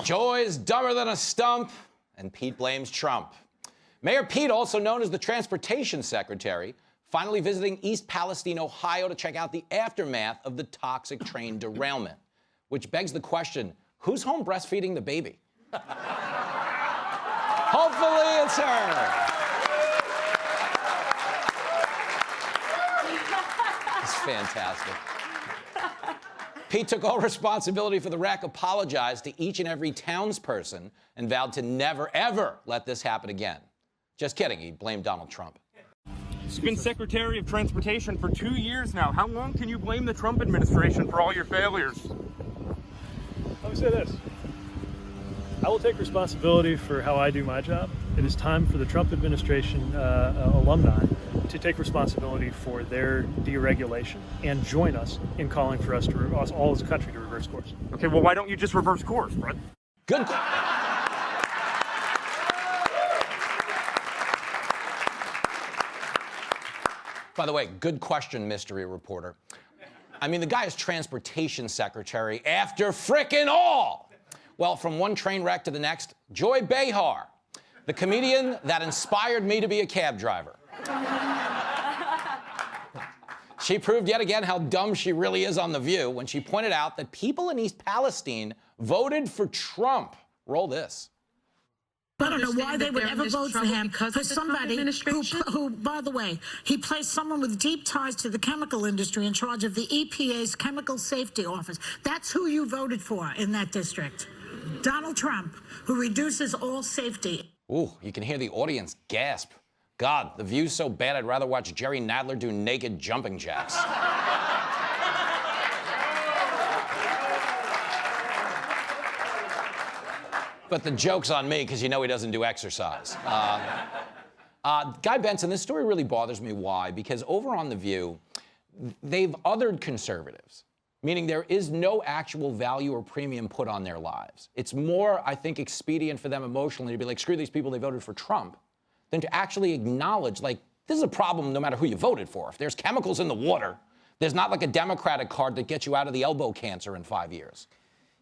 Joy's dumber than a stump, and Pete blames Trump. Mayor Pete, also known as the Transportation Secretary, finally visiting East Palestine, Ohio to check out the aftermath of the toxic train derailment, which begs the question, who's home breastfeeding the baby? Hopefully it's her. It's fantastic. Pete took all responsibility for the wreck, apologized to each and every townsperson, and vowed to never, ever let this happen again. Just kidding, he blamed Donald Trump. He's been Secretary of Transportation for 2 years now. How long can you blame the Trump administration for all your failures? Let me say this. I will take responsibility for how I do my job. It is time for the Trump administration alumni to take responsibility for their deregulation and join us in calling for us all as a country to reverse course. Okay, well, why don't you just reverse course, Brett? Good. By the way, good question, mystery reporter. I mean, the guy is Transportation Secretary after frickin' all. Well, from one train wreck to the next, Joy Behar, the comedian that inspired me to be a cab driver. She proved yet again how dumb she really is on The View when she pointed out that people in East Palestine voted for Trump. Roll this. I don't know why they would ever vote for him, for somebody who, by the way, he placed someone with deep ties to the chemical industry in charge of the EPA's Chemical Safety Office. That's who you voted for in that district. Donald Trump, who reduces all safety. Ooh, you can hear the audience gasp. God, The View's so bad I'd rather watch Jerry Nadler do naked jumping jacks. But the joke's on me, because you know he doesn't do exercise. Guy Benson, this story really bothers me. Why? Because over on The View, they've othered conservatives, meaning there is no actual value or premium put on their lives. It's more, I think, expedient for them emotionally to be like, screw these people, they voted for Trump, than to actually acknowledge, like, this is a problem no matter who you voted for. If there's chemicals in the water, there's not like a Democratic card that gets you out of the elbow cancer in 5 years.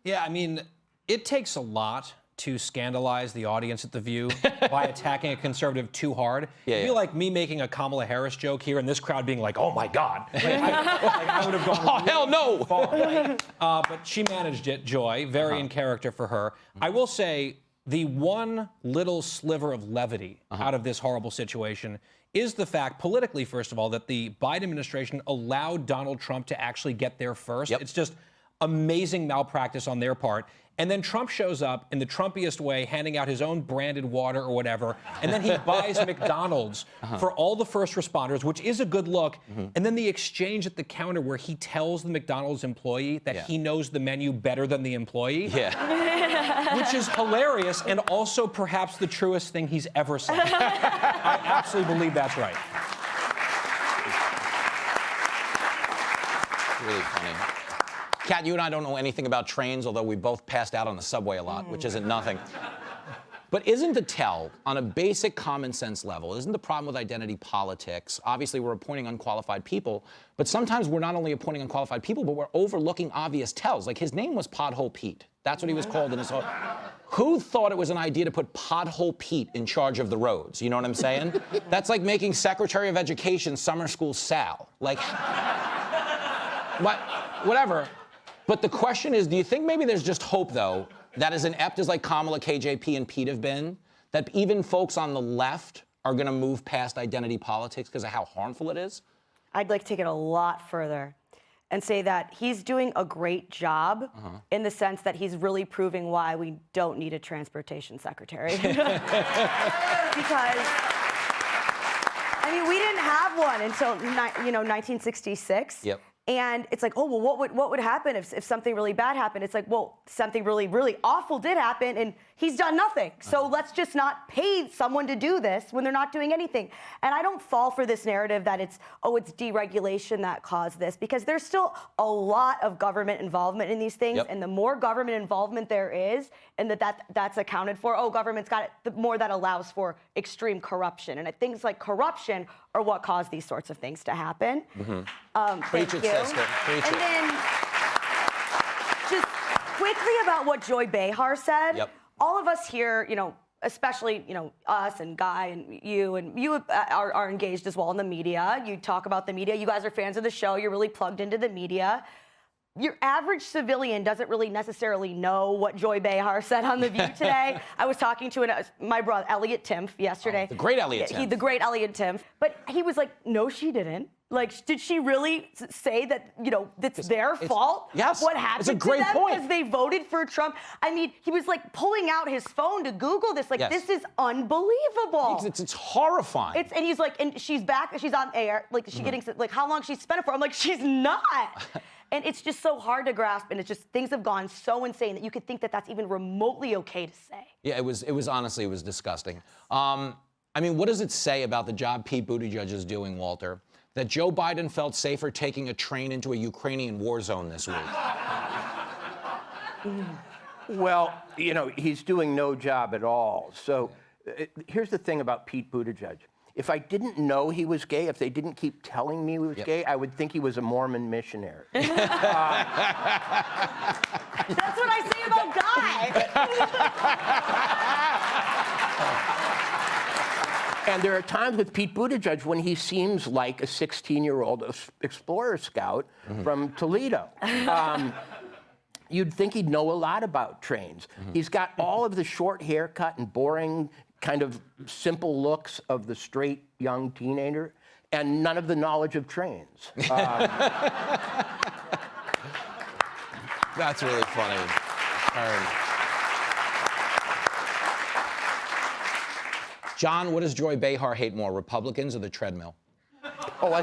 Yeah, I mean, it takes a lot to scandalize the audience at The View by attacking a conservative too hard. It'd be like me making a Kamala Harris joke here and this crowd being like, oh my God. I would have gone oh, hell no. far, right? But she managed it, Joy, very in character for her. I will say the one little sliver of levity out of this horrible situation is the fact, politically, first of all, that the Biden administration allowed Donald Trump to actually get there first. It's just amazing malpractice on their part. And then Trump shows up in the Trumpiest way, handing out his own branded water or whatever, and then he buys McDonald's for all the first responders, which is a good look. And then the exchange at the counter where he tells the McDonald's employee that he knows the menu better than the employee, which is hilarious and also perhaps the truest thing he's ever said. I absolutely believe that's right. Really funny. Kat, you and I don't know anything about trains, although we both passed out on the subway a lot, which isn't nothing. But isn't the tell, on a basic common sense level, isn't the problem with identity politics, obviously we're appointing unqualified people, but sometimes we're not only appointing unqualified people, but we're overlooking obvious tells. Like his name was Pothole Pete. That's what he was called in his whole... Who thought it was an idea to put Pothole Pete in charge of the roads? You know what I'm saying? That's like making Secretary of Education Summer School Sal. Like, whatever. But the question is, do you think maybe there's just hope, though, that as inept as like Kamala, KJP, and Pete have been, that even folks on the left are going to move past identity politics because of how harmful it is? I'd like to take it a lot further and say that he's doing a great job in the sense that he's really proving why we don't need a transportation secretary. Because, I mean, we didn't have one until 1966. And it's like, oh, well, what would happen if something really bad happened? It's like, well, something really, really awful did happen, and he's done nothing. So let's just not pay someone to do this when they're not doing anything. And I don't fall for this narrative that it's deregulation that caused this, because there's still a lot of government involvement in these things, and the more government involvement there is, and that's accounted for, government's got it, the more that allows for extreme corruption. And things like corruption are what cause these sorts of things to happen. Preach it, sister. Preach it. And then, just quickly about what Joy Behar said. Yep. All of us here, especially, us and Guy and you are engaged as well in the media. You talk about the media. You guys are fans of the show. You're really plugged into the media. Your average civilian doesn't really necessarily know what Joy Behar said on The View today. I was talking to my brother, Elliot Timpf, yesterday. The great Elliot Timpf. The great Elliot Timpf. But he was like, no, she didn't. Like, did she really say that, that's their fault? Yes. What happened it's a great to them point. because they voted for Trump? I mean, he was like pulling out his phone to Google this. Like, Yes. this is unbelievable. It's horrifying. And he's like, and she's back, she's on air. Like, is she getting, like, how long she spent it for? I'm like, she's not. And it's just so hard to grasp, and it's just, things have gone so insane that you could think that that's even remotely okay to say. Yeah, it was honestly, it was disgusting. I mean, what does it say about the job Pete Buttigieg is doing, Walter, that Joe Biden felt safer taking a train into a Ukrainian war zone this week? Well, he's doing no job at all. So here's the thing about Pete Buttigieg. If I didn't know he was gay, if they didn't keep telling me he was gay, I would think he was a Mormon missionary. That's what I say about Guy. And there are times with Pete Buttigieg when he seems like a 16-year-old explorer scout from Toledo. You'd think he'd know a lot about trains. He's got all of the short haircut and boring kind of simple looks of the straight young teenager, and none of the knowledge of trains. That's really funny. John, what does Joy Behar hate more, Republicans or the treadmill? Oh,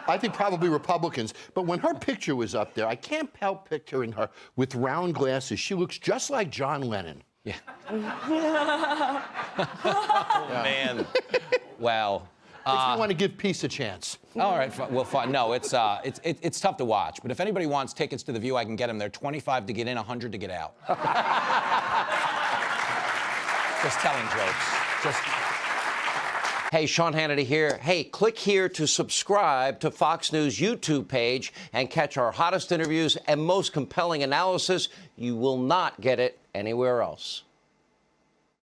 I think probably Republicans. But when her picture was up there, I can't help picturing her with round glasses. She looks just like John Lennon. Yeah. Oh, man. Well. Makes me want to give peace a chance. All right, well, fine. No, it's tough to watch. But if anybody wants tickets to The View, I can get them. They're $25 to get in, $100 to get out. Just telling jokes. Hey, Sean Hannity here. Hey, click here to subscribe to Fox News YouTube page and catch our hottest interviews and most compelling analysis. You will not get it anywhere else.